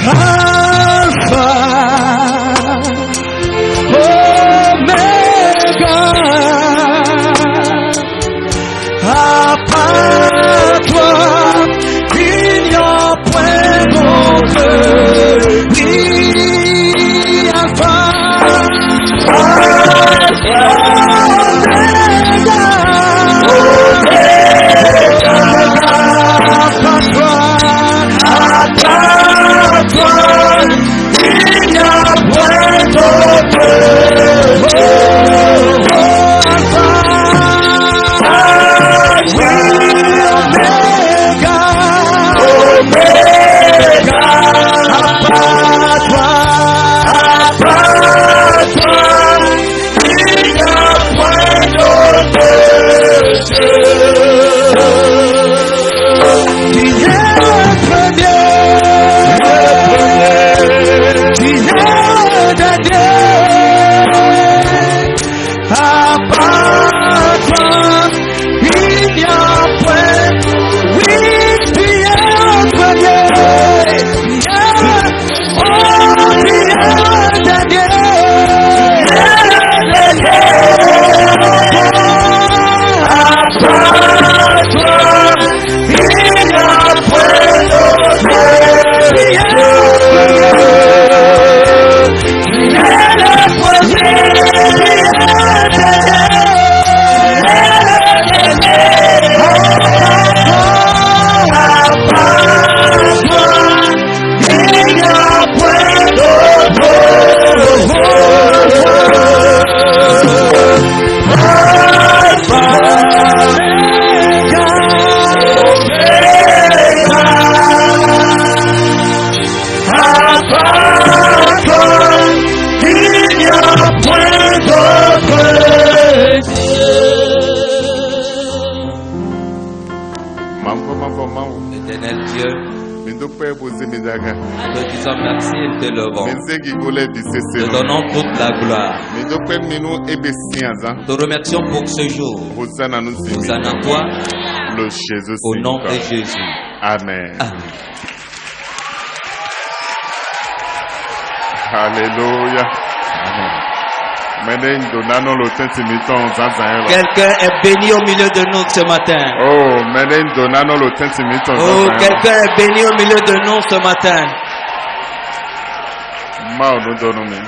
Alpha, Omega, à part toi, il n'y a point d'autre. Oui, Alpha, Nous disons merci et te levons. Nous donnons toute la gloire. Nous te remercions pour ce jour. Hosanna à toi. Au nom de Jésus. Amen. Amen. Alléluia. Amen. Quelqu'un est béni au milieu de nous ce matin. Oh, quelqu'un est béni au milieu de nous ce matin.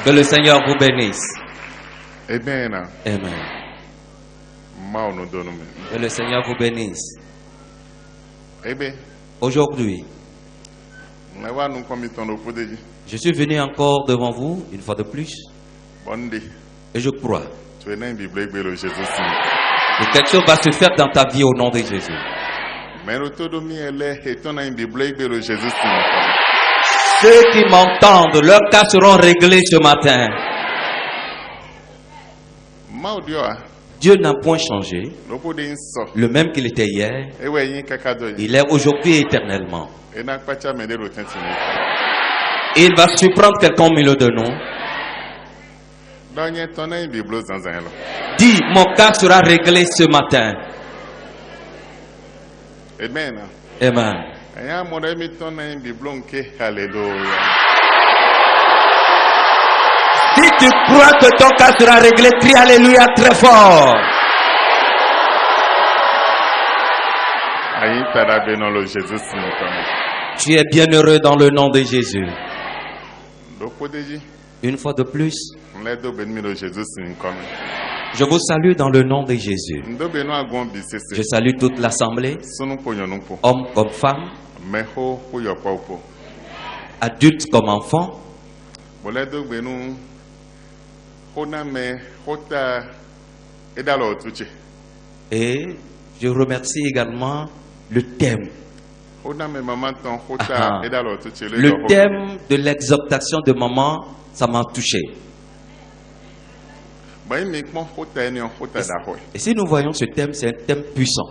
Que le Seigneur vous bénisse. Amen. Amen. Que le Seigneur vous bénisse. Aujourd'hui, je suis venu encore devant vous, une fois de plus. Et je crois que quelque chose va se faire dans ta vie au nom de Jésus. Ceux qui m'entendent, leurs cas seront réglés ce matin. Dieu n'a point changé. Le même qu'il était hier, il est aujourd'hui et éternellement. Il va surprendre quelqu'un au milieu de nous. Dis, mon cas sera réglé ce matin. Amen. Amen. Si tu crois que ton cas sera réglé, crie Alléluia très fort. Tu es bienheureux dans le nom de Jésus. Une fois de plus, je vous salue dans le nom de Jésus. Je salue toute l'assemblée, hommes comme femmes, adultes comme enfants. Et je remercie également le thème. Le thème de l'exhortation de maman, ça m'a touché. Et si nous voyons ce thème, c'est un thème puissant.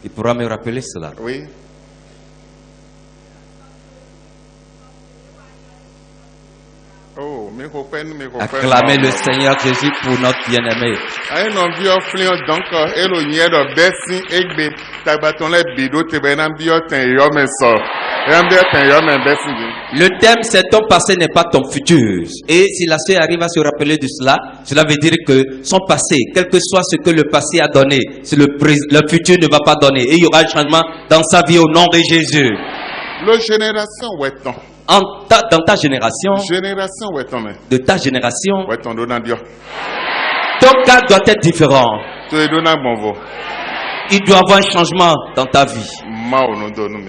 Il pourra me rappeler cela. Oui. Oh, acclamez le Seigneur Jésus pour notre bien-aimé. Le thème, c'est ton passé n'est pas ton futur. Et si la sœur arrive à se rappeler de cela, cela veut dire que son passé, quel que soit ce que le passé a donné, le futur ne va pas donner. Et il y aura un changement dans sa vie au nom de Jésus. Dans ta génération, de ta génération, ton cas doit être différent. Il doit y avoir un changement dans ta vie.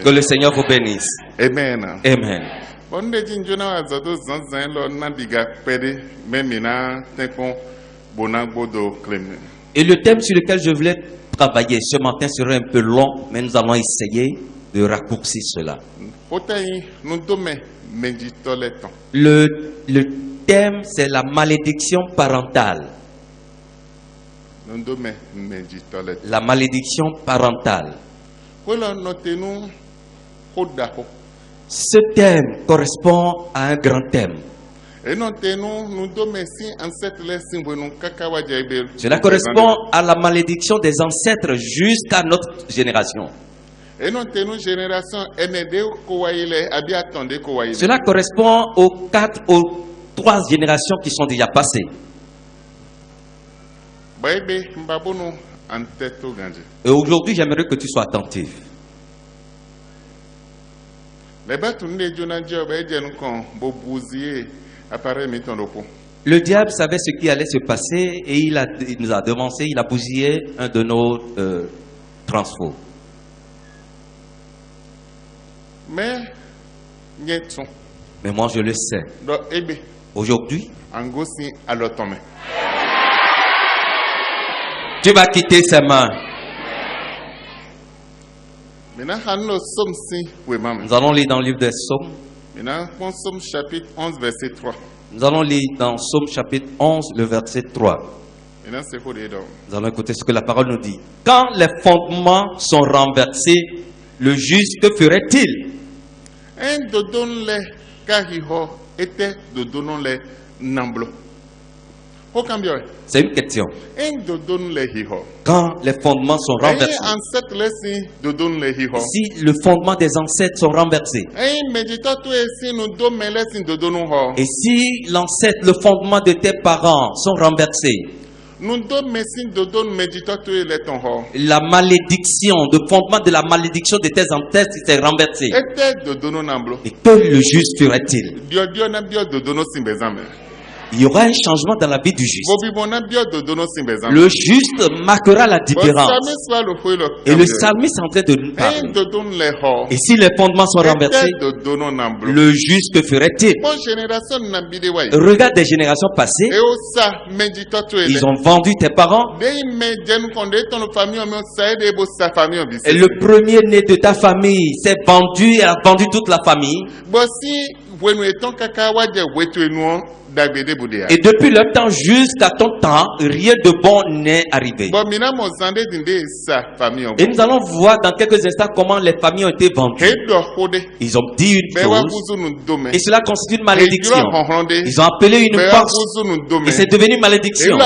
Que le Seigneur vous bénisse. Amen. Amen. Et le thème sur lequel je voulais travailler ce matin serait un peu long, mais nous allons essayer de raccourcir cela. Le thème, c'est la malédiction parentale. La malédiction parentale. Ce thème correspond à un grand thème. Cela correspond à la malédiction des ancêtres jusqu'à notre génération. Cela correspond aux 3 générations qui sont déjà passées. Et aujourd'hui, j'aimerais que tu sois attentif. Le diable savait ce qui allait se passer et il nous a devancé, il a bousillé un de nos transfos. Mais moi je le sais. Aujourd'hui, tu vas quitter ses mains. Nous allons lire dans le livre des Psaumes. Nous allons lire dans Psaume chapitre 11, le verset 3. Nous allons écouter ce que la parole nous dit. Quand les fondements sont renversés, le juste, que ferait-il? C'est une question. Quand les fondements sont renversés, si le fondement des ancêtres sont renversés, et si l'ancêtre, le fondement de tes parents sont renversés, la malédiction, le fondement de la malédiction de tes ancêtres s'est renversé, et que le juste ferait-il? Il y aura un changement dans la vie du juste. Le juste marquera la différence. Et le psalmiste est en train de nous parler. Et si les fondements sont renversés, le juste, que ferait-il? Regarde des générations passées. Ils ont vendu tes parents. Et le premier-né de ta famille s'est vendu et a vendu toute la famille. Et depuis le temps jusqu'à ton temps, rien de bon n'est arrivé. Et nous allons voir dans quelques instants comment les familles ont été vendues. Ils ont dit une chose et cela constitue une malédiction. Ils ont appelé une force et c'est devenu une malédiction.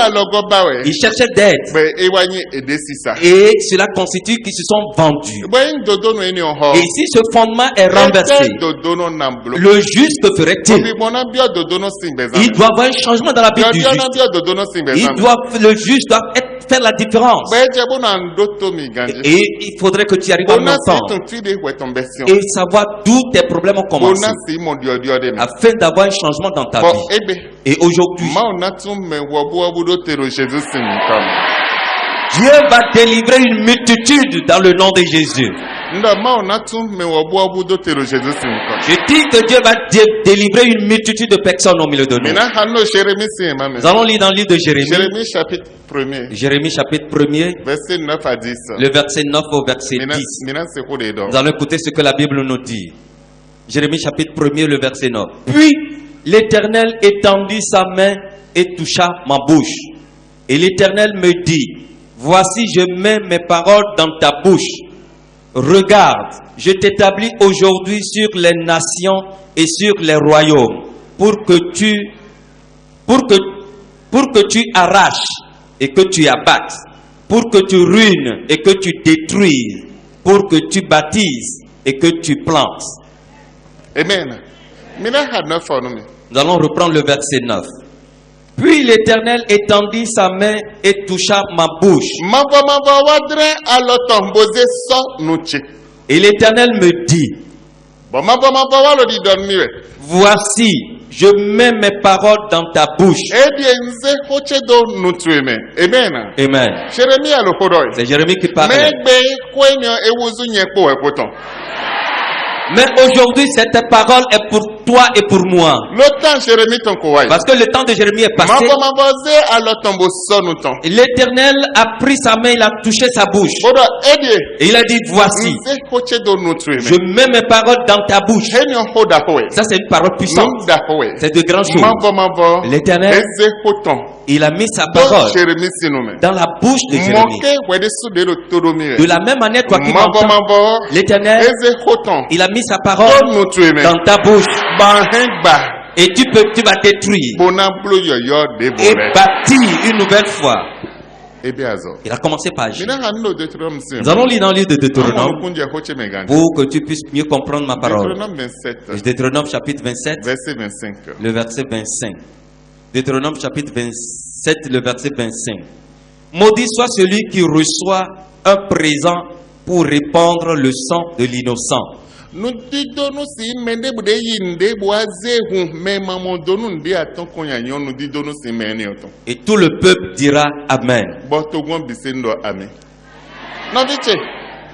Ils cherchaient d'aide et cela constitue qu'ils se sont vendus. Et si ce fondement est renversé, le juste, que ferait-il? Il doit avoir un changement dans la vie du juste. Le juste doit faire la différence. Et il faudrait que tu arrives à l'entendre et savoir d'où tes problèmes ont commencé, afin d'avoir un changement dans ta vie. Et aujourd'hui, Dieu va délivrer une multitude dans le nom de Jésus. Je dis que Dieu va délivrer une multitude de personnes au milieu de nous. Nous allons lire dans le livre de Jérémie. Jérémie chapitre 1er. Verset 9 à 10. Le verset 9 au verset 10. Nous allons écouter ce que la Bible nous dit. Jérémie chapitre 1er, le verset 9. Puis l'Éternel étendit sa main et toucha ma bouche. Et l'Éternel me dit: voici, je mets mes paroles dans ta bouche. Regarde, je t'établis aujourd'hui sur les nations et sur les royaumes, pour que tu arraches et que tu abattes, pour que tu ruines et que tu détruises, pour que tu bâtisses et que tu plantes. Amen. Nous allons reprendre le verset 9. Puis l'Éternel étendit sa main et toucha ma bouche. Et l'Éternel me dit, voici, je mets mes paroles dans ta bouche. Amen. C'est Jérémie qui parle. Mais aujourd'hui, cette parole est pour toi et pour moi. Parce que le temps de Jérémie est passé. L'Éternel a pris sa main, il a touché sa bouche. Et il a dit, voici, je mets mes paroles dans ta bouche. Ça, c'est une parole puissante. C'est de grandes choses. L'Éternel, il a mis sa parole dans la bouche de Jérémie. De la même manière, toi qui m'entends, l'Éternel, il a mis sa parole dans ta bouche. Et tu vas détruire et bâtir une nouvelle fois. Il a commencé par agir. Nous allons lire dans le livre de Deutéronome pour que tu puisses mieux comprendre ma parole. Deutéronome chapitre 27, le verset 25. Deutéronome chapitre 27, le verset 25. Maudit soit celui qui reçoit un présent pour répandre le sang de l'innocent. Et tout le peuple dira Amen.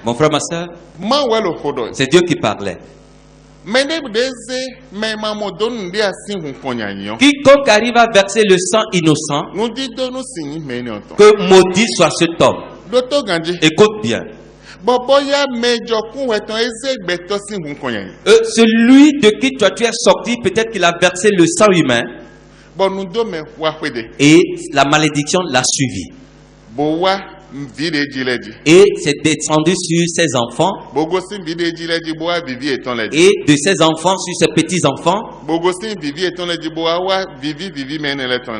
Mon frère, ma soeur, c'est Dieu qui parlait. Quiconque arrive à verser le sang innocent, que maudit soit cet homme. Écoute bien. Celui de qui toi tu es sorti, peut-être qu'il a versé le sang humain. Et la malédiction l'a suivi. Et c'est descendu sur ses enfants. Et de ses enfants sur ses petits-enfants.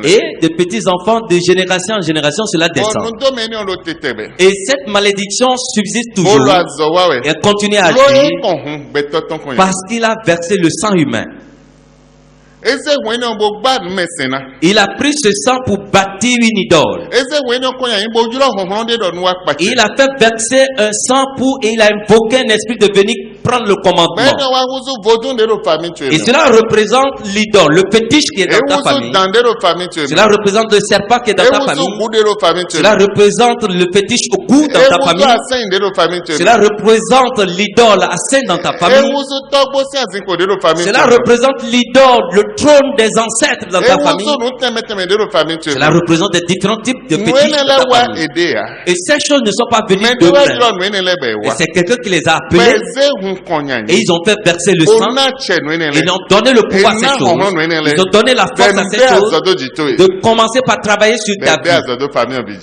Et de petits-enfants de génération en génération, cela descend. Et cette malédiction subsiste toujours. Et elle continue à agir parce qu'il a versé le sang humain. Il a pris ce sang pour bâtir une idole. Il a fait verser un sang et il a invoqué un esprit de venir prendre le commandement. Et cela représente l'idole, le fétiche qui est dans ta famille. Cela représente le serpent qui est dans ta famille. Cela représente le fétiche au goût dans ta famille. Cela représente l'idole à sein dans ta famille. Cela représente l'idole, le trône des ancêtres dans ta famille. Cela représente des différents types de fétiches dans ta famille. Et ces choses ne sont pas venues de et c'est quelqu'un qui les a appelés. Et ils ont fait verser le sang. Ils ont donné le pouvoir à ces choses. Ils ont donné la force à ces choses. De commencer par travailler sur ta vie.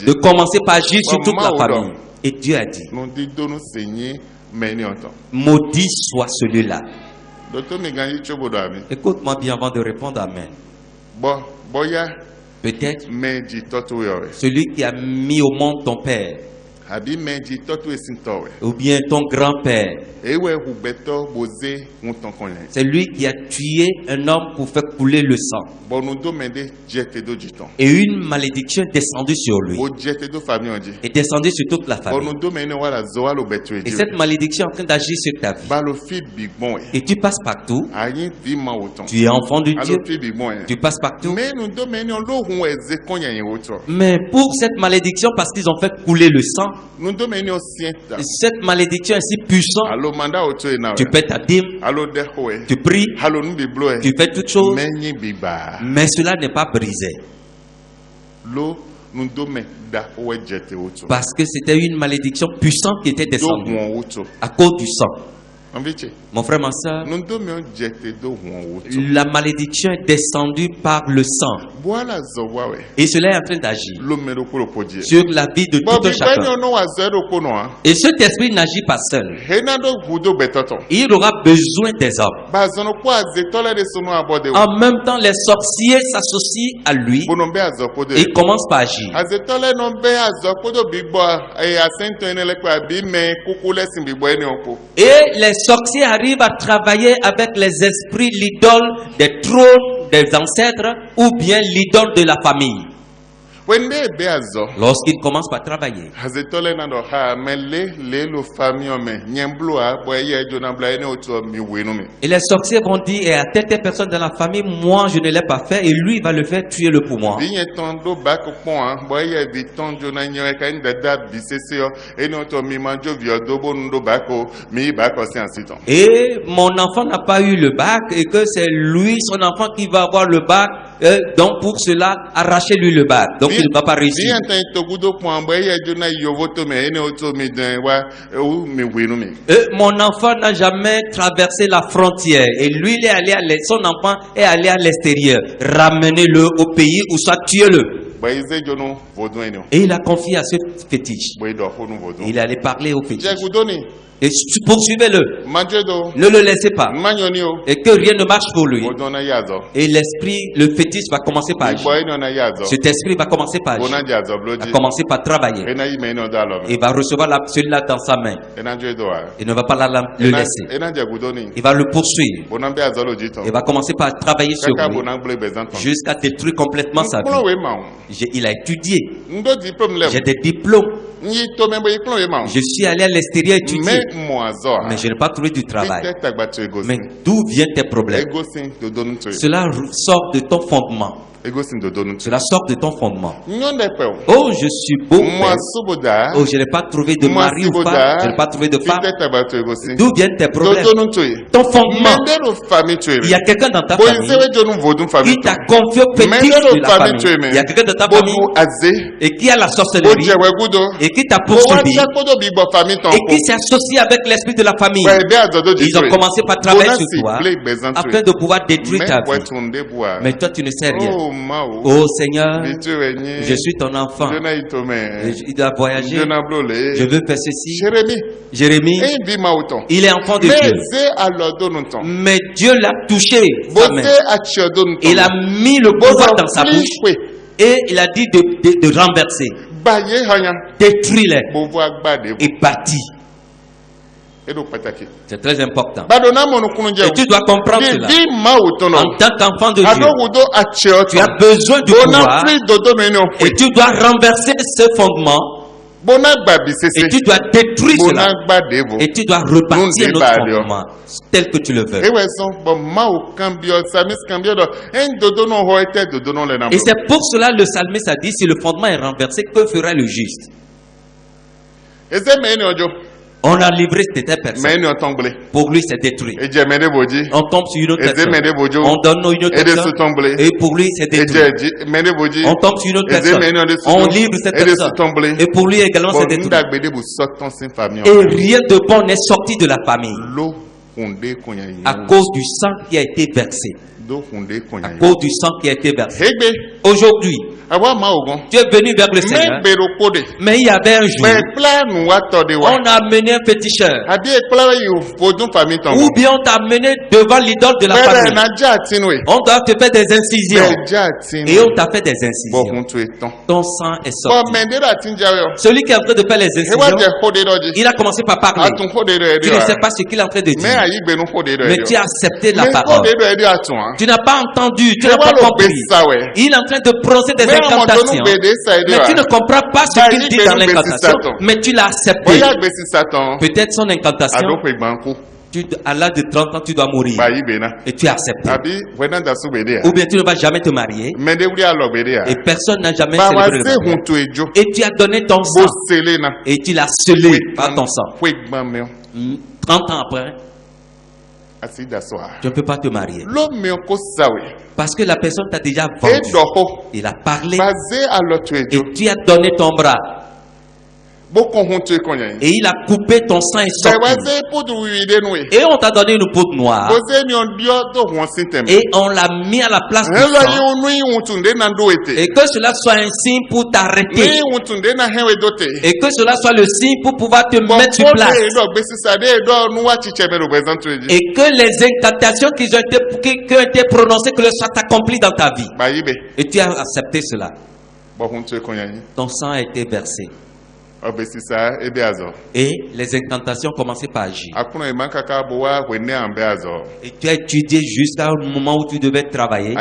De commencer par agir sur toute la famille. Et Dieu a dit, maudit soit celui-là. Écoute-moi bien avant de répondre Amen. Peut-être celui qui a mis au monde ton père, ou bien ton grand-père, c'est lui qui a tué un homme pour faire couler le sang. Et une malédiction est descendue sur lui. Est descendue sur toute la famille. Et cette malédiction est en train d'agir sur ta vie. Et tu passes partout. Tu es enfant de Dieu. Tu passes partout. Mais pour cette malédiction, parce qu'ils ont fait couler le sang, cette malédiction est si puissante. Tu paies ta dîme, tu pries, tu fais toutes choses, mais cela n'est pas brisé. Parce que c'était une malédiction puissante qui était descendue à cause du sang. Mon frère, ma soeur, la malédiction est descendue par le sang. Et cela est en train d'agir sur la vie de tout un chacun. Et cet esprit n'agit pas seul. Il aura besoin des hommes. En même temps, les sorciers s'associent à lui et ils commencent par agir. Et les sorciers arrivent à travailler avec les esprits, l'idole des trônes des ancêtres ou bien l'idole de la famille. Lorsqu'ils commencent par travailler, et les sorciers vont dire, et à telle personne dans la famille, moi je ne l'ai pas fait, et lui va le faire, tuer-le pour moi. Et mon enfant n'a pas eu le bac, et que c'est lui, son enfant, qui va avoir le bac, donc pour cela, arrachez-lui le bac. Donc il ne va pas réussir. Mon enfant n'a jamais traversé la frontière et lui, il est allé son enfant est allé à l'extérieur. Ramenez-le au pays ou soit tuez-le. Et il a confié à ce fétiche. Il est allé parler au fétiche. Et poursuivez-le. Ne le laissez pas. Et que rien ne marche pour lui. Et l'esprit, le fétiche va commencer par agir. Cet esprit va commencer par agir. Va commencer par travailler. Il va recevoir celui-là dans sa main. Il ne va pas le laisser. Il va le poursuivre. Il va commencer par travailler sur lui jusqu'à détruire complètement sa vie. Il a étudié. J'ai des diplômes. Je suis allé à l'extérieur étudier. Mais je n'ai pas trouvé du travail. Mais d'où viennent tes problèmes? Cela sort de ton fondement. Cela sort de ton fondement. Oh, je suis beau. Oh, je n'ai pas trouvé de mari ou femme. Je n'ai pas trouvé de femme. D'où viennent tes problèmes? Ton fondement. Il y a quelqu'un dans ta famille qui t'a confié au fétiche de la famille. Il y a quelqu'un dans ta famille et qui a la sorcellerie et qui t'a poursuivi et qui s'est associé avec l'esprit de la famille. Ils ont commencé par travailler sur toi afin de pouvoir détruire ta vie. Mais toi, tu ne sais rien. Oh Seieur, je suis ton enfant. Il doit voyager. Je veux faire ceci. Jérémie, il est enfant de Dieu. Mais Dieu l'a touché. Sa main. Il a mis le pouvoir dans sa bouche. Et il a dit de renverser. Détruis-les. Et bâtis. C'est très important. Et tu dois comprendre cela. En tant qu'enfant de Dieu, tu as besoin du pouvoir et tu dois renverser ce fondement et tu dois détruire cela et tu dois rebâtir notre fondement tel que tu le veux. Et c'est pour cela le psalmiste a dit, si le fondement est renversé, que fera le juste? On a livré cette personne. Pour lui, c'est détruit. On tombe sur une autre personne. On donne une autre personne. Et pour lui, c'est détruit. On tombe sur une autre personne. On livre cette personne. Et pour lui également, c'est détruit. Et rien de bon n'est sorti de la famille. À cause du sang qui a été versé. À cause du sang qui a été versé. Aujourd'hui, tu es venu vers le Seigneur. Mais il y avait un jour, on a amené un féticheur. Ou bien on t'a amené devant l'idole de la famille. On doit te faire des incisions. Et on t'a fait des incisions. Ton sang est sorti. Celui qui est en train de faire les incisions, il a commencé par parler. Tu ne sais pas ce qu'il est en train de dire. Mais tu as accepté la parole. Tu n'as pas entendu, tu n'as pas compris. Il est en train de prononcer des incantations. Mais tu ne comprends pas ce qu'il dit dans l'incantation. Mais tu l'as accepté. Peut-être son incantation. À l'âge de 30 ans, tu dois mourir. Et tu as accepté. Ou bien tu ne vas jamais te marier. Et personne n'a jamais célébré le mariage. Et tu as donné ton sang. Et tu l'as scellé par ton sang. 30 ans après, tu ne peux pas te marier. Parce que la personne t'a déjà vendu. Il a parlé. Et tu as donné ton bras. Et il a coupé ton sang et sorti. Et on t'a donné une poudre noire. Et on l'a mis à la place du sang. Et que cela soit un signe pour t'arrêter. Et que cela soit le signe pour pouvoir te mettre sur place. Et que les incantations qui ont été prononcées, que le soit accompli dans ta vie. Et tu as accepté cela. Ton sang a été versé. Et les incantations commençaient par agir. Et tu as étudié jusqu'à un moment où tu devais travailler.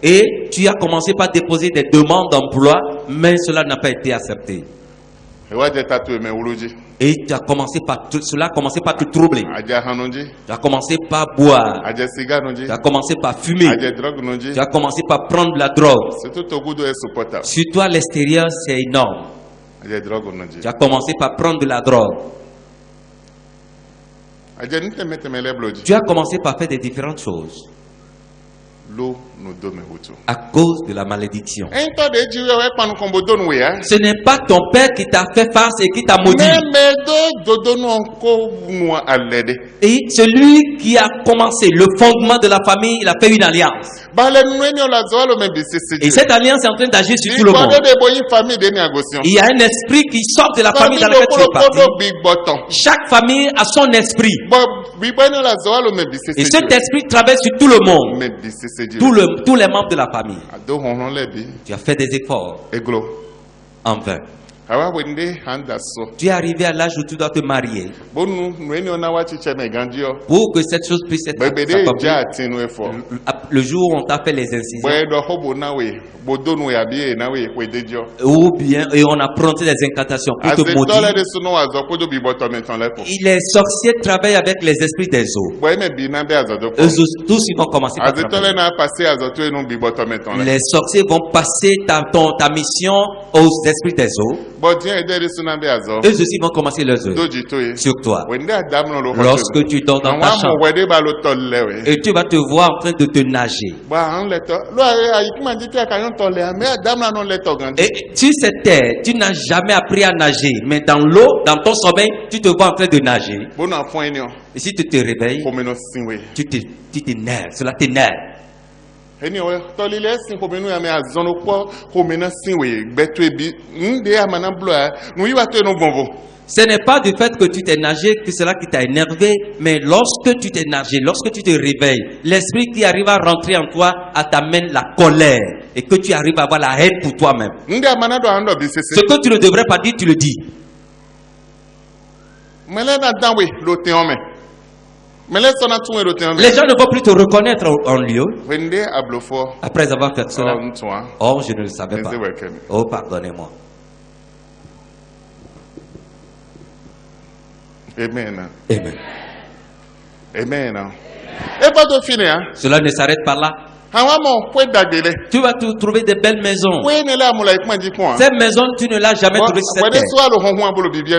Et tu as commencé par déposer des demandes d'emploi, mais cela n'a pas été accepté. Et tu as commencé par cela a commencé par te troubler. Tu as commencé par boire. Tu as commencé par fumer. Tu as commencé par prendre de la drogue. Sur toi, à l'extérieur, c'est énorme. Tu as commencé par prendre de la drogue. Tu as commencé par faire des différentes choses. À cause de la malédiction. Ce n'est pas ton père qui t'a fait face et qui t'a maudit. Et celui qui a commencé le fondement de la famille, il a fait une alliance. Et cette alliance est en train d'agir sur tout le monde. Il y a un esprit qui sort de la famille dans laquelle tu es parti. Chaque famille a son esprit. Et cet esprit traverse sur tout le monde. Tous les membres de la famille. Tu as fait des efforts en vain. Tu es arrivé à l'âge où tu dois te marier. Pour que cette chose puisse être accomplie, le jour où on t'a fait les incisions, ou bien et on a prononcé des incantations pour te maudire. Les sorciers travaillent avec les esprits des eaux. Eux tous ils vont commencer par travailler. Les sorciers vont passer ta mission aux esprits des eaux. Eux aussi vont commencer leurs œuvres sur toi. Lorsque tu dors dans ta chambre et tu vas te voir en train de te nager. Et sur cette terre, tu n'as jamais appris à nager, mais dans l'eau, dans ton sommeil, tu te vois en train de nager. Et si tu te réveilles, tu t'énerves, cela t'énerve. Ce n'est pas du fait que tu t'es nagé que cela qui t'a énervé, mais lorsque tu t'es nagé, lorsque tu te réveilles, l'esprit qui arrive à rentrer en toi t'amène la colère et que tu arrives à avoir la haine pour toi-même. Ce que tu ne devrais pas dire, tu le dis. Les gens ne vont plus te reconnaître en lieu après avoir fait cela. Oh, je ne le savais pas. Oh, pardonnez-moi. Amen. Amen. Amen. Cela ne s'arrête pas là. Tu vas trouver des belles maisons. Cette maison, tu ne l'as jamais trouvée sur cette terre.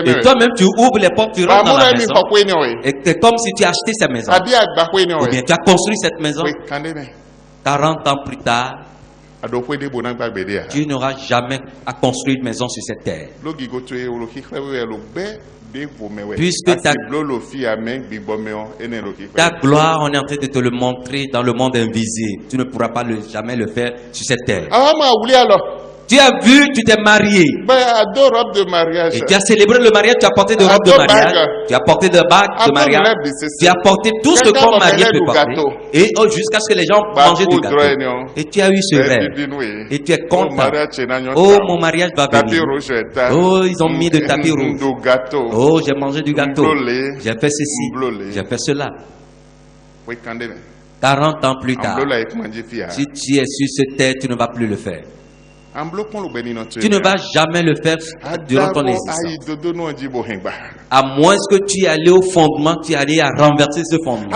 Et toi-même, tu ouvres les portes, tu rentres dans la maison. Et c'est comme si tu as acheté cette maison. Ou bien tu as construit cette maison. 40 ans plus tard, tu n'auras jamais à construire une maison sur cette terre. Puisque ta gloire, on est en train de te le montrer dans le monde invisible. Tu ne pourras pas jamais le faire sur cette terre. Tu as vu, tu t'es marié. Et tu as célébré le mariage, tu as porté de robes de mariage. Tu as porté de bagues de mariage. Tu as porté tout ce qu'un marié peut porter. Et jusqu'à ce que les gens mangent du gâteau. Et tu as eu ce rêve. Et tu es content. Oh, mon mariage va venir. Oh, ils ont mis de tapis rouge. Oh, j'ai mangé du gâteau. J'ai fait ceci. J'ai fait cela. 40 ans plus tard, si tu es sur cette terre, tu ne vas plus le faire. Tu ne vas jamais le faire durant ton existence. À moins que tu es allé au fondement, tu es allé à renverser ce fondement.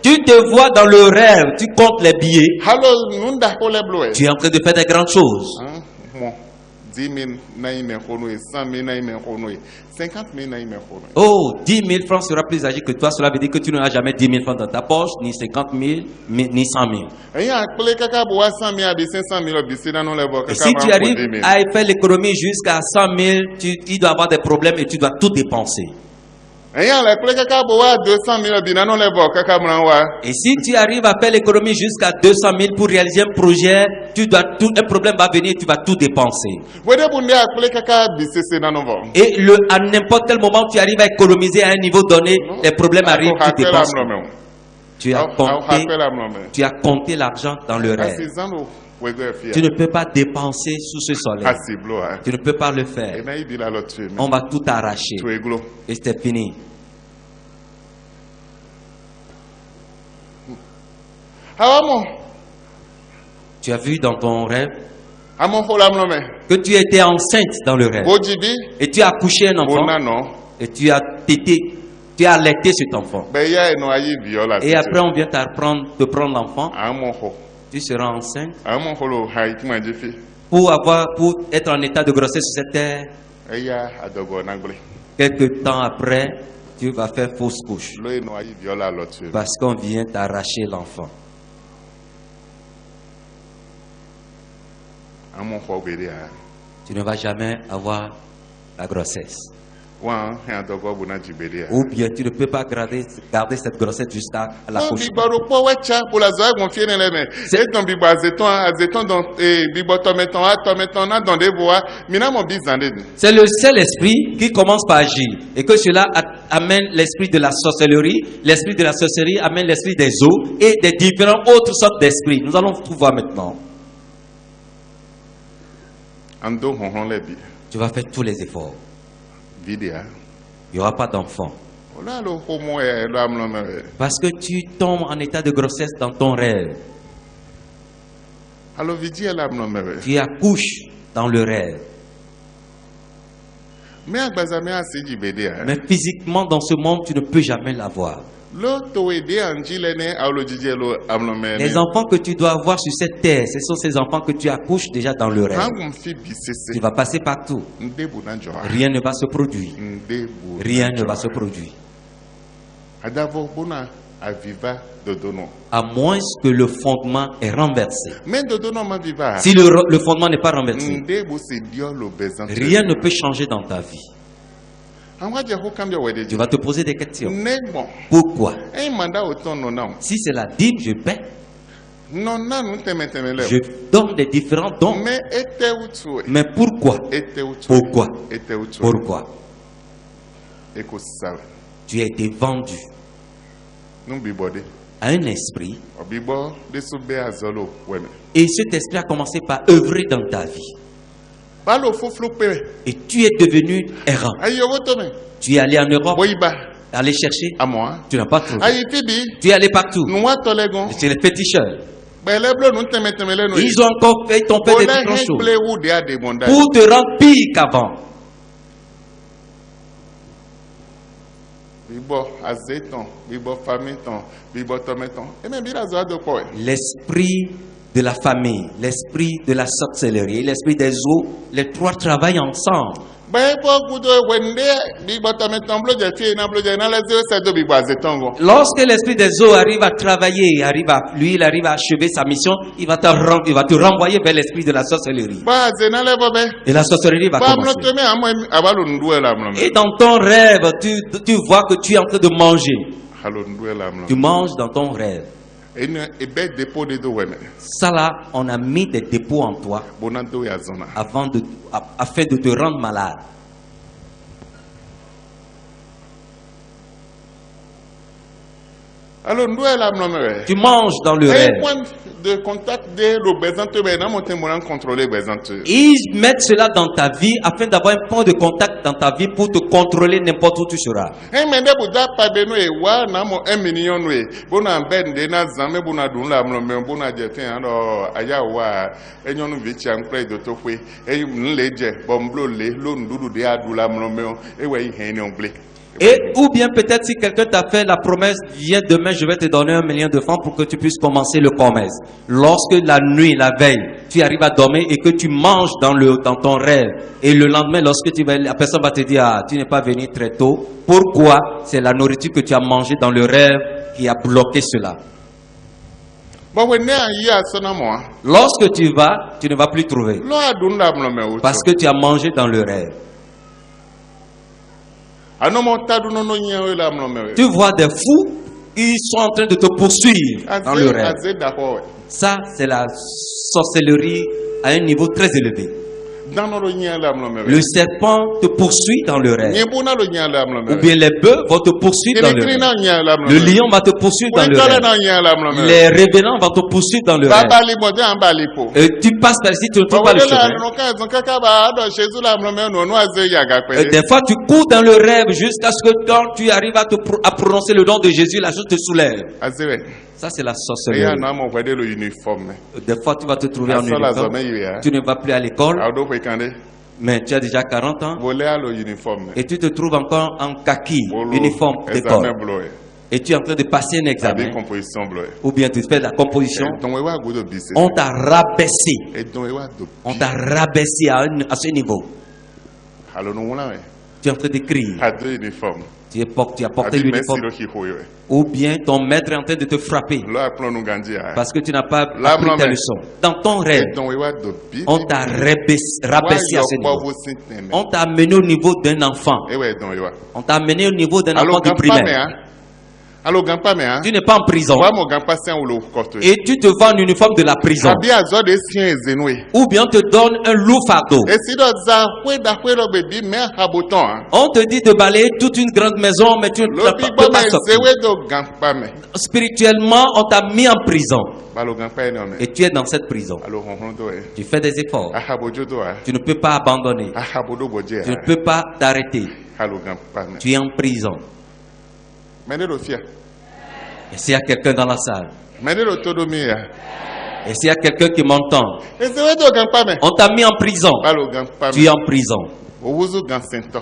Tu te vois dans le rêve, tu comptes les billets. Tu es en train de faire des grandes choses. 10 000 100 000 50 000 Oh, 10 000 francs sera plus âgé que toi. Cela veut dire que tu n'auras jamais 10 000 francs dans ta poche, ni 50 000, ni 100 000. Et si tu arrives à faire l'économie jusqu'à 100 000, il doit avoir des problèmes et tu dois tout dépenser. Et si tu arrives à faire l'économie jusqu'à 200 000 pour réaliser un projet, un problème va venir, tu vas tout dépenser. Et à n'importe quel moment, tu arrives à économiser à un niveau donné, les problèmes arrivent, tu dépenses. Tu as compté l'argent dans le rêve. Tu ne peux pas dépenser sous ce soleil. Tu ne peux pas le faire. On va tout arracher. Et c'est fini. Tu as vu dans ton rêve que tu étais enceinte dans le rêve. Et tu as accouché un enfant. Et tu as allaité cet enfant. Et après on vient te prendre l'enfant. Tu seras enceinte. Pour être en état de grossesse sur cette terre. Quelques temps après, tu vas faire fausse couche. Parce qu'on vient t'arracher l'enfant. Tu ne vas jamais avoir la grossesse. Ou bien tu ne peux pas garder cette grossesse jusqu'à la couche. C'est le seul esprit qui commence par agir. Et que cela amène l'esprit de la sorcellerie. L'esprit de la sorcellerie amène l'esprit des eaux et des différentes autres sortes d'esprits. Nous allons tout voir maintenant. Tu vas faire tous les efforts. Il n'y aura pas d'enfant. Parce que tu tombes en état de grossesse dans ton rêve. Tu accouches dans le rêve. Mais physiquement dans ce monde, tu ne peux jamais l'avoir. Les enfants que tu dois avoir sur cette terre, ce sont ces enfants que tu accouches déjà dans le rêve. Tu vas passer partout. Rien ne va se produire. Rien ne va se produire. À moins que le fondement est renversé. Si le fondement n'est pas renversé, rien ne peut changer dans ta vie. Tu vas te poser des questions. Pourquoi? Si c'est la dîme, je paie. Je donne des différents dons. Mais pourquoi? Pourquoi? Pourquoi? Tu as été vendu à un esprit. Et cet esprit a commencé par œuvrer dans ta vie. Et tu es devenu errant. Tu es allé en Europe, aller chercher. Tu n'as pas trouvé. Tu es allé partout. C'est les féticheurs. Ils ont encore fait ton fait des différentes choses pour te rendre pire qu'avant. L'esprit de la famille, l'esprit de la sorcellerie, l'esprit des eaux, les trois travaillent ensemble. Lorsque l'esprit des eaux arrive à travailler, il arrive à achever sa mission, il va te renvoyer vers l'esprit de la sorcellerie. Et la sorcellerie va commencer. Et dans ton rêve, tu vois que tu es en train de manger. Tu manges dans ton rêve. Ça là, on a mis des dépôts en toi afin de te rendre malade. Tu manges dans le rêve. Ils mettent cela dans ta vie afin d'avoir un point de contact dans ta vie pour te contrôler n'importe où tu seras. Et ou bien peut-être si quelqu'un t'a fait la promesse, viens demain, je vais te donner 1 million de francs pour que tu puisses commencer le commerce. Lorsque la nuit, la veille, tu arrives à dormir et que tu manges dans ton rêve, et le lendemain, la personne va te dire, ah, tu n'es pas venu très tôt. Pourquoi? C'est la nourriture que tu as mangée dans le rêve qui a bloqué cela. Lorsque tu vas, tu ne vas plus trouver. Parce que tu as mangé dans le rêve. Tu vois des fous, ils sont en train de te poursuivre dans le rêve. Ça, c'est la sorcellerie à un niveau très élevé. Le serpent te poursuit dans le rêve. Ou bien les bœufs vont te poursuivre dans le rêve. Le lion va te poursuivre dans le rêve. Les révélants vont te poursuivre dans le rêve. Et tu passes par ici, tu ne trouves pas le chemin. Des fois, tu cours dans le rêve jusqu'à ce que quand tu arrives à prononcer le nom de Jésus, la chose te soulève. Ça, c'est la sorcellerie. Des fois, tu vas te trouver en uniforme. Tu ne vas plus à l'école. Mais tu as déjà 40 ans. Et tu te trouves encore en kaki, uniforme d'école. Et tu es en train de passer un examen. Ou bien tu fais de la composition. On t'a rabaissé. On t'a rabaissé à ce niveau. Tu es en train d'écrire. Tu as porté l'uniforme. Ou bien ton maître est en train de te frapper. Parce que tu n'as pas appris ta leçon. Dans ton rêve, on t'a rabaissé à ce niveau. On t'a amené au niveau d'un enfant. On t'a amené au niveau d'un enfant du primaire. Tu n'es pas en prison. Et tu te vois en uniforme de la prison. Ou bien on te donne un lourd fardeau. On te dit de balayer toute une grande maison, mais tu ne peux pas sortir. Spirituellement, on t'a mis en prison. Et tu es dans cette prison. Tu fais des efforts. Tu ne peux pas abandonner. Tu ne peux pas t'arrêter. Tu es en prison. Et s'il y a quelqu'un dans la salle, et s'il y a quelqu'un qui m'entend, on t'a mis en prison. Tu es en prison.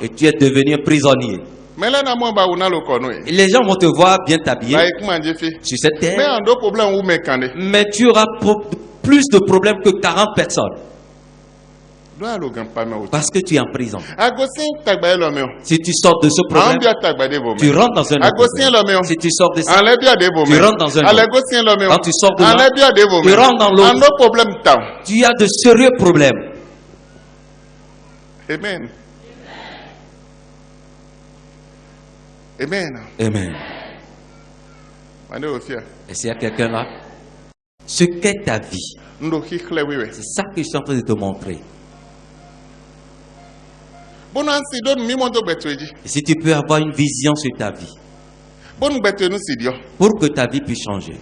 Et tu es devenu un prisonnier. Et les gens vont te voir bien t'habiller sur cette terre. Mais tu auras plus de problèmes que 40 personnes. Parce que tu es en prison. Si tu sors de ce problème, tu rentres dans un autre problème. Si tu sors de ça, tu rentres dans un autre. Quand tu sors de là, tu rentres dans l'autre. Tu as de sérieux problèmes. Amen. Amen. Amen. Et s'il y a quelqu'un là, ce qu'est ta vie, c'est ça que je suis en train de te montrer. Et si tu peux avoir une vision sur ta vie, pour que ta vie puisse changer.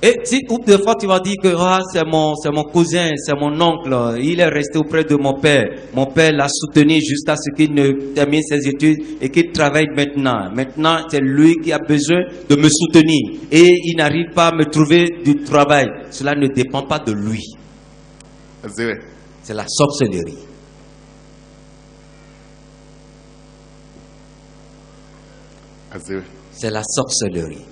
Et si des fois tu vas dire que c'est mon cousin, c'est mon oncle, il est resté auprès de mon père. Mon père l'a soutenu jusqu'à ce qu'il ne termine ses études et qu'il travaille maintenant. Maintenant, c'est lui qui a besoin de me soutenir et il n'arrive pas à me trouver du travail. Cela ne dépend pas de lui. C'est la sorcellerie. C'est la sorcellerie.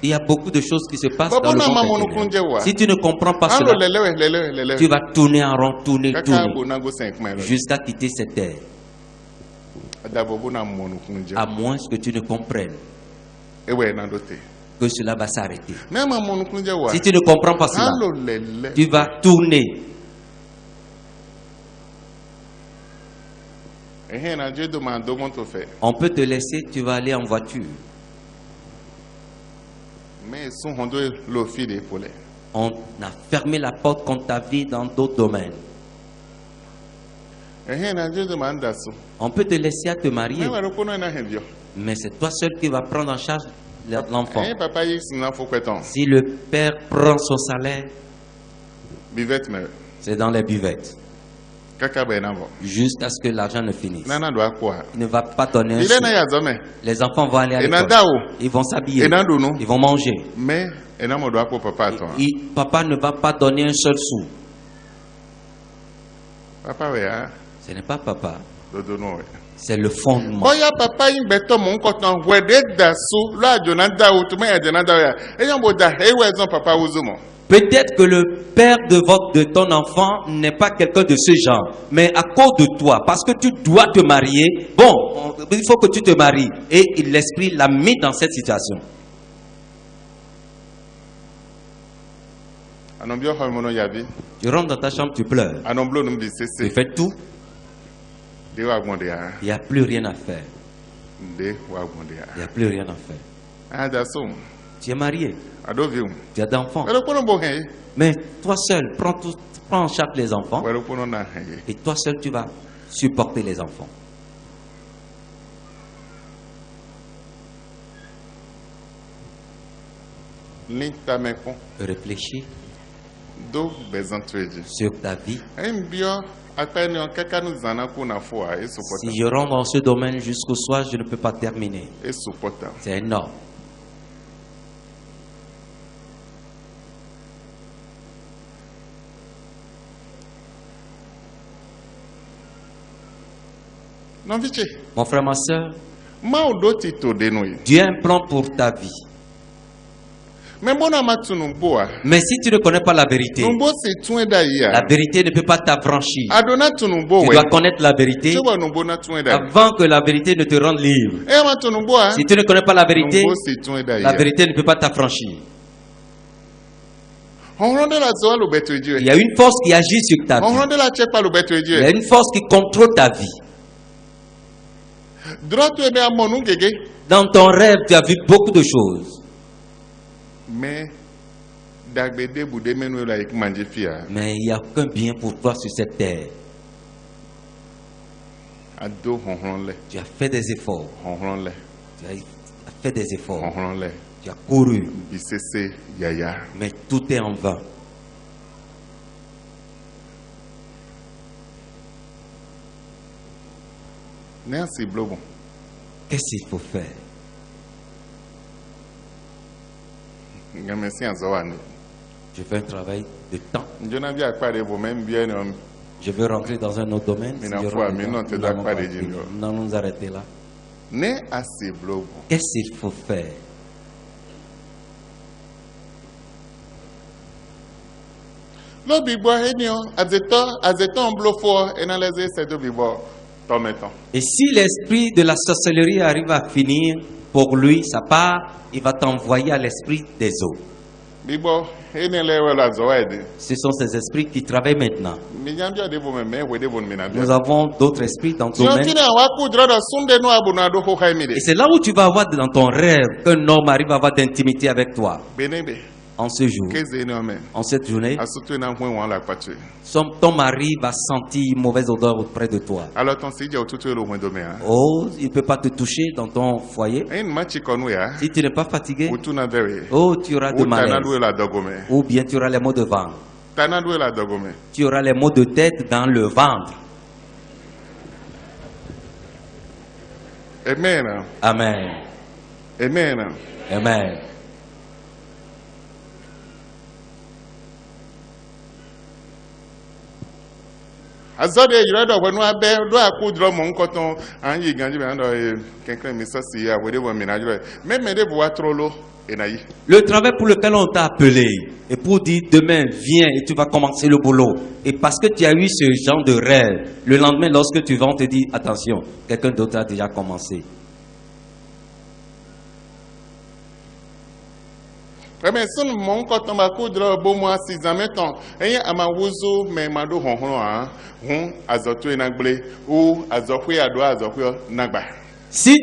Il y a beaucoup de choses qui se passent dans le monde. Si tu ne comprends pas cela, tu vas tourner en rond, tourner, jusqu'à quitter cette terre. À moins que tu ne comprennes que cela va s'arrêter. Si tu ne comprends pas cela, tu vas tourner. On peut te laisser, tu vas aller en voiture. On a fermé la porte contre ta vie dans d'autres domaines. On peut te laisser à te marier, mais c'est toi seul qui vas prendre en charge l'enfant. Si le père prend son salaire, c'est dans les buvettes. Jusqu'à ce que l'argent ne finisse. Il ne va pas donner un sou. Les enfants vont aller à l'école. Ils vont s'habiller. Ils vont manger. Papa ne va pas donner un seul sou. Ce n'est pas papa. C'est le fondement. Peut-être que le père de ton enfant n'est pas quelqu'un de ce genre, mais à cause de toi, parce que tu dois te marier, bon, il faut que tu te maries. Et l'esprit l'a mis dans cette situation. Tu rentres dans ta chambre, tu pleures. Tu fais tout. Il n'y a plus rien à faire. Il n'y a plus rien à faire. Tu es marié. Tu as d'enfants. Mais toi seul, prends en charge les enfants. Et toi seul, tu vas supporter les enfants. Réfléchis sur ta vie. Si je rentre dans ce domaine jusqu'au soir, je ne peux pas terminer. C'est énorme. Mon frère, ma soeur, Dieu a un plan pour ta vie. Mais si tu ne connais pas la vérité, la vérité ne peut pas t'affranchir. Tu dois connaître la vérité avant que la vérité ne te rende libre. Si tu ne connais pas la vérité ne peut pas t'affranchir. Il y a une force qui agit sur ta vie. Il y a une force qui contrôle ta vie. Dans ton rêve, tu as vu beaucoup de choses. Mais il n'y a aucun bien pour toi sur cette terre. Tu as fait des efforts. Tu as fait des efforts. Tu as couru. Mais tout est en vain. Qu'est-ce qu'il faut faire? Je fais un travail de temps. Je veux rentrer dans un autre domaine. Si nous allons nous arrêter là. Qu'est-ce qu'il faut faire? Et si l'esprit de la sorcellerie arrive à finir pour lui, sa part, il va t'envoyer à l'esprit des eaux. Ce sont ces esprits qui travaillent maintenant. Nous avons d'autres esprits dans ton domaine. Et c'est là où tu vas avoir dans ton rêve qu'un homme arrive à avoir d'intimité avec toi. En ce jour, en cette journée, ton mari va sentir une mauvaise odeur auprès de toi. Oh, il ne peut pas te toucher dans ton foyer. Si tu n'es pas fatigué, oh, tu auras de malaise. Ou bien tu auras les maux de ventre. Tu auras les maux de tête dans le ventre. Amen. Amen. Amen. Amen. Le travail pour lequel on t'a appelé et pour dire demain viens et tu vas commencer le boulot, et parce que tu as eu ce genre de rêve, le lendemain lorsque tu vas on te dit attention, quelqu'un d'autre a déjà commencé. Si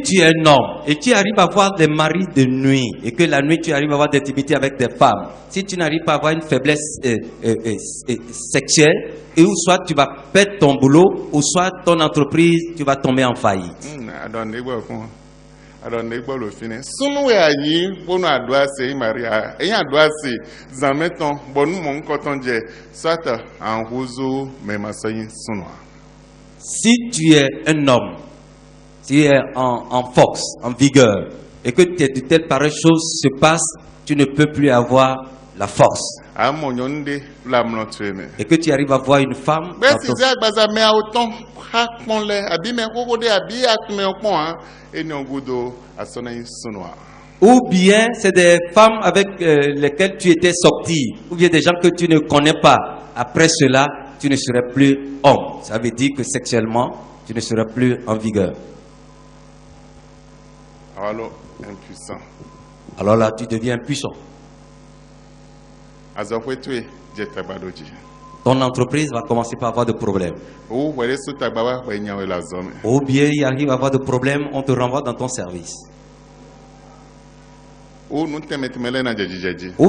tu es un homme et tu arrives à avoir des maris de nuit et que la nuit tu arrives à avoir des intimités avec des femmes, si tu n'arrives pas à avoir une faiblesse sexuelle, et ou soit tu vas perdre ton boulot, ou soit ton entreprise, tu vas tomber en faillite. Si tu es un homme, si tu es en force, en vigueur, et que de telles pareilles choses se passent, tu ne peux plus avoir la force. Et que tu arrives à voir une femme. Ou bien c'est des femmes avec lesquelles tu étais sorti, ou bien des gens que tu ne connais pas. Après cela, tu ne serais plus homme. Ça veut dire que sexuellement, tu ne serais plus en vigueur. Alors, impuissant. Alors là, tu deviens impuissant. Ton entreprise va commencer par avoir des problèmes. Ou bien il arrive à avoir des problèmes, on te renvoie dans ton service. Ou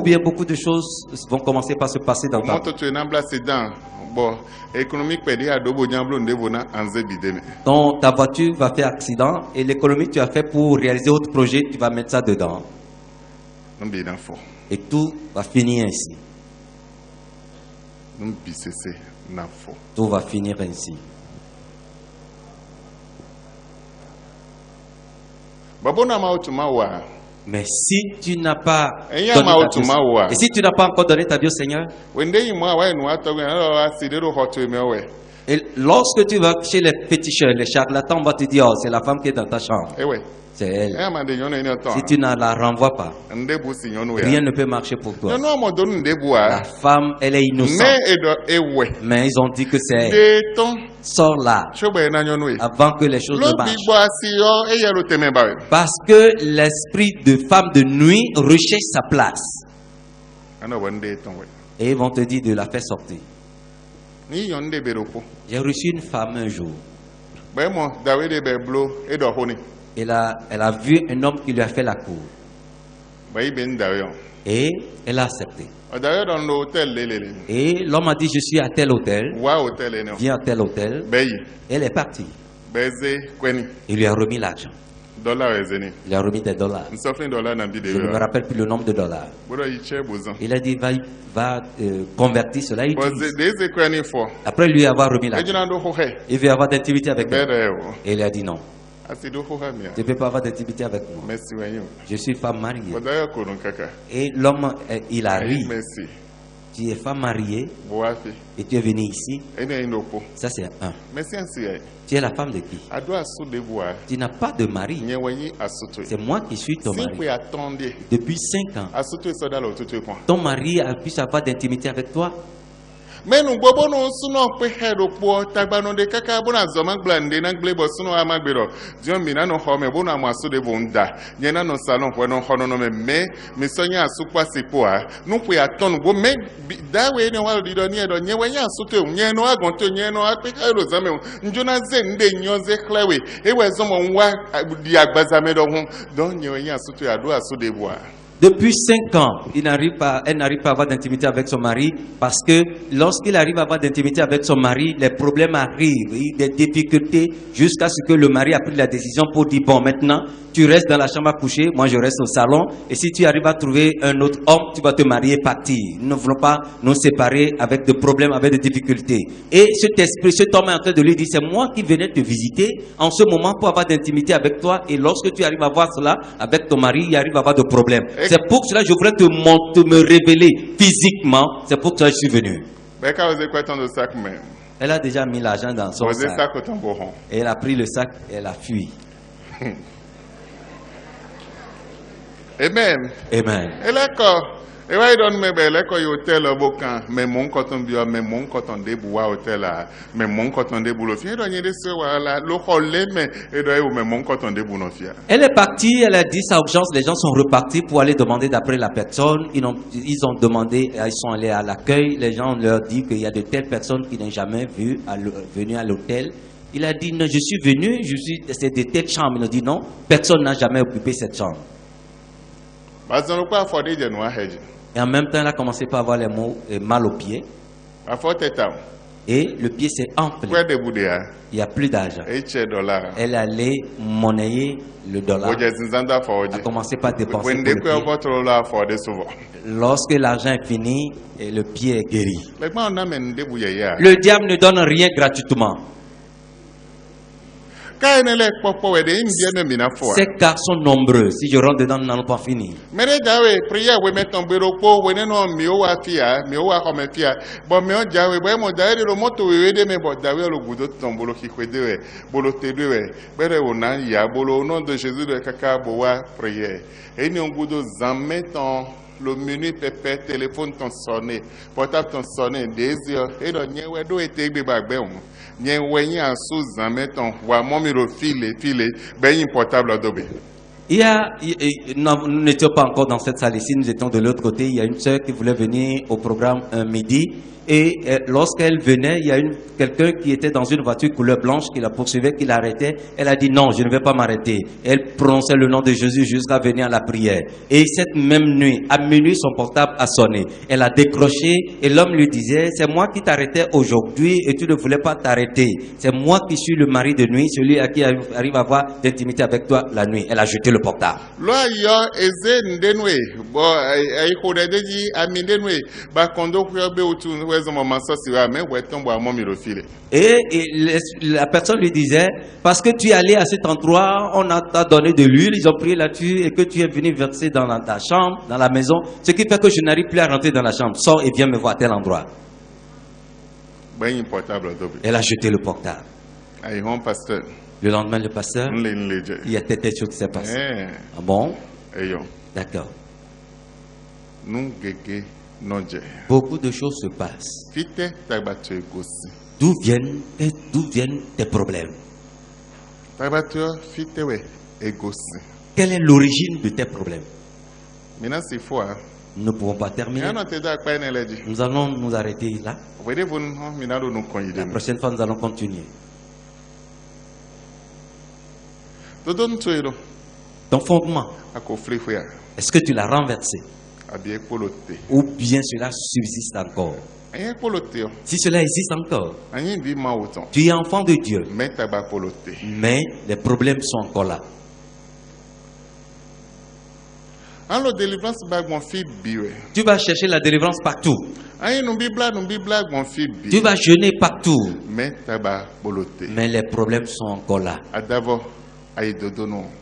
bien beaucoup de choses vont commencer par se passer dans ta vie. Ta voiture va faire accident et l'économie que tu as fait pour réaliser autre projet, tu vas mettre ça dedans. Et tout va finir ainsi. Tout va finir ainsi. Mais si tu n'as pas donné ta vie, et si tu n'as pas encore donné ta vie au Seigneur, et lorsque tu vas chez les féticheurs, les charlatans, on va te dire, oh, c'est la femme qui est dans ta chambre. C'est elle. Si tu ne la renvoies pas, rien ne peut marcher pour toi. La femme, elle est innocente. Mais ils ont dit que c'est elle. Sors là, avant que les choses ne marchent. Parce que l'esprit de femme de nuit recherche sa place. Et ils vont te dire de la faire sortir. J'ai reçu une femme un jour. Elle a vu un homme qui lui a fait la cour. Et elle a accepté. Et l'homme a dit, je suis à tel hôtel. Viens à tel hôtel. Elle est partie. Il lui a remis l'argent. Il a remis des dollars. Je ne me rappelle plus le nombre de dollars. Il a dit, va convertir cela. Après lui avoir remis l'argent, il veut avoir d'intimité avec elle. Et il a dit non. Tu ne peux pas avoir d'intimité avec moi. Je suis femme mariée. Et l'homme, il a ri. Tu es femme mariée et tu es venu ici. Ça, c'est un. Tu es la femme de qui? Tu n'as pas de mari. C'est moi qui suis ton mari. Depuis 5 ans. Ton mari a pu avoir d'intimité avec toi. Mais nous bobono suno pe hedo po tagbano de kaka bona zoma glande na glebo suno amagbero dio mina no home bona maso de bonda nyena no salon po no hono no me sonya asukwa sipoa no po aton bo me dawe ne wa di do ni edo nye wanya asute nye no agonto nye no ape hedo zame njona ze nde nyoze klewe e we zomo nwa di agbazame do hu don nye wanya asute ado asude boa. Depuis 5 ans, elle n'arrive pas à avoir d'intimité avec son mari parce que lorsqu'il arrive à avoir d'intimité avec son mari, les problèmes arrivent, des difficultés jusqu'à ce que le mari a pris la décision pour dire bon maintenant tu restes dans la chambre à coucher, moi je reste au salon et si tu arrives à trouver un autre homme, tu vas te marier et partir. Nous ne voulons pas nous séparer avec des problèmes, avec des difficultés. Et cet homme est en train de lui dire c'est moi qui venais te visiter en ce moment pour avoir d'intimité avec toi et lorsque tu arrives à voir cela avec ton mari, il arrive à avoir des problèmes. C'est pour cela que je voudrais te me révéler physiquement. C'est pour ça que je suis venu. Elle a déjà mis l'argent dans son sac. Et elle a pris le sac et elle a fui. Amen. Amen. Et ouais, donne me belle ko hôtel bokan mais mon coton bio mais mon coton de bois hôtel mais mon coton de boulot fien donner de ce voilà le holé mais et doit mais mon coton de boulot fien. Elle est partie, elle a dit sa urgence, les gens sont repartis pour aller demander d'après la personne, ils ont demandé, ils sont allés à l'accueil, les gens leur dit qu'il y a de telles personnes qui n'ont jamais venu à l'hôtel. Il a dit non, je suis venu, c'est de telle chambre. Il a dit non, personne n'a jamais occupé cette chambre. Et en même temps, elle a commencé par avoir les mots mal au pied. Et le pied s'est enflé. Il n'y a plus d'argent. Elle allait monnayer le dollar. Elle a commencé par dépenser pour le pied. Lorsque l'argent est fini, et le pied est guéri. Le diable ne donne rien gratuitement. Ces cas sont nombreux. Si je rentre dedans, nous n'allons pas finir. Au nom de Jésus de Kakaboa, prière. Et nous avons le menu pépé, téléphone ton sonné, portable ton sonné, désir, et le nyewe do été bébé. Nyewe y a sous zamé ton wa momi le file, ben portable adobe. Nous n'étions pas encore dans cette salle ici, nous étions de l'autre côté. Il y a une sœur qui voulait venir au programme un midi. Et lorsqu'elle venait, il y a quelqu'un qui était dans une voiture couleur blanche qui la poursuivait, qui l'arrêtait. Elle a dit non, je ne vais pas m'arrêter. Elle prononçait le nom de Jésus jusqu'à venir à la prière. Et cette même nuit, à minuit, son portable a sonné. Elle a décroché et l'homme lui disait, c'est moi qui t'arrêtais aujourd'hui et tu ne voulais pas t'arrêter. C'est moi qui suis le mari de nuit, celui à qui arrive à avoir d'intimité avec toi la nuit. Elle a jeté le portable. Et la personne lui disait, parce que tu es allé à cet endroit, on t'a donné de l'huile, ils ont prié là-dessus, et que tu es venu verser dans ta chambre, dans la maison, ce qui fait que je n'arrive plus à rentrer dans la chambre. Sors et viens me voir à tel endroit. Elle a jeté le portable. Le lendemain, le pasteur, il y a peut-être quelque chose qui s'est passé. Ah bon? D'accord. Beaucoup de choses se passent. D'où viennent tes problèmes? Quelle est l'origine de tes problèmes? Nous ne pouvons pas terminer. Nous allons nous arrêter là. La prochaine fois, nous allons continuer. Ton fondement, est-ce que tu l'as renversé? Ou bien cela subsiste encore? Si cela existe encore, tu es enfant de Dieu, mais les problèmes sont encore là. Tu vas chercher la délivrance partout. Tu vas jeûner partout, mais les problèmes sont encore là.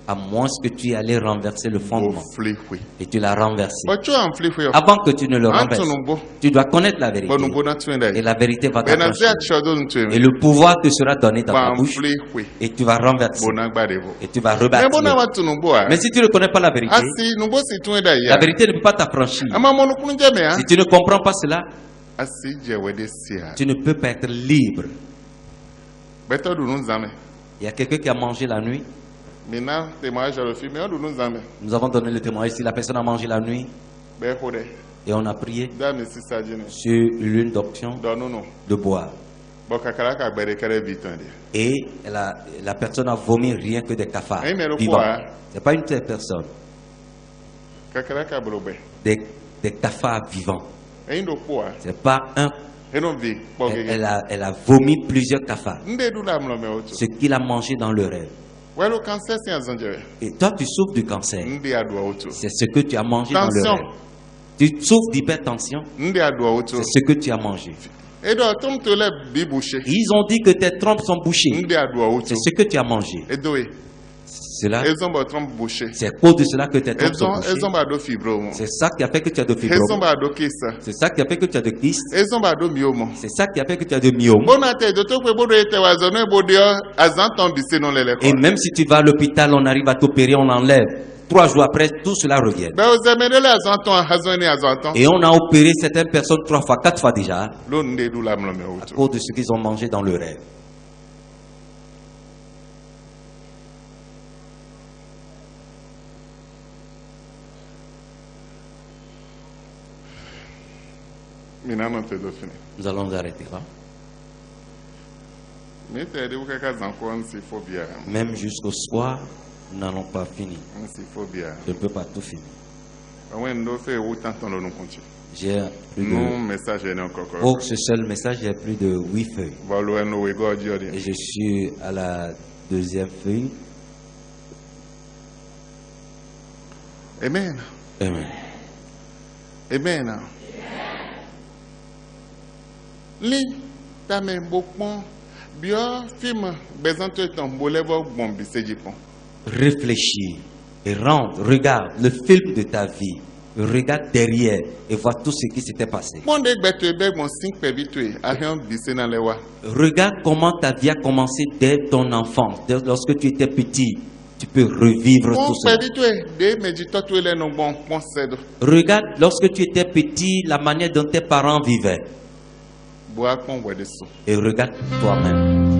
À moins que tu allais renverser le fondement et tu l'as renversé. Avant que tu ne le renverses, tu dois connaître la vérité et la vérité va t'affranchir et le pouvoir te sera donné dans ta bouche et tu vas renverser et tu vas rebâtir. Mais si tu ne connais pas la vérité ne peut pas t'affranchir. Si tu ne comprends pas cela, tu ne peux pas être libre. Il y a quelqu'un qui a mangé la nuit. Nous avons donné le témoignage. Si la personne a mangé la nuit et on a prié sur l'une d'option de boire. Et la personne a vomi rien que des cafards vivants. Ce n'est pas une telle personne. Des cafards vivants. Ce n'est pas un. Elle a vomi plusieurs cafards. Ce qu'il a mangé dans le rêve. Et toi, tu souffres du cancer. C'est ce que tu as mangé dans le rêve. Tu souffres d'hypertension. C'est ce que tu as mangé. Ils ont dit que tes trompes sont bouchées. C'est ce que tu as mangé. C'est à cause de cela que tes trompes sont bouchées. C'est ça qui a fait que tu as de fibrome. C'est ça qui a fait que tu as de kyste. C'est ça qui a fait que tu as de myome. Et même si tu vas à l'hôpital, on arrive à t'opérer, on enlève. 3 jours après, tout cela revient. Et on a opéré certaines personnes 3 fois, 4 fois déjà. À cause de ce qu'ils ont mangé dans le rêve. Nous allons nous arrêter là. Même jusqu'au soir, nous n'allons pas finir. Je ne peux pas tout finir. J'ai plus de... Pour ce seul message, j'ai plus de 8 feuilles. Et je suis à la 2e feuille. Amen. Amen. Li ta men bokpon Réfléchis et rentre, regarde le film de ta vie. Regarde derrière et vois tout ce qui s'était passé. Regarde comment ta vie a commencé dès ton enfance. Lorsque tu étais petit, tu peux revivre tout ça. Regarde lorsque tu étais petit, la manière dont tes parents vivaient. Et regarde toi-même.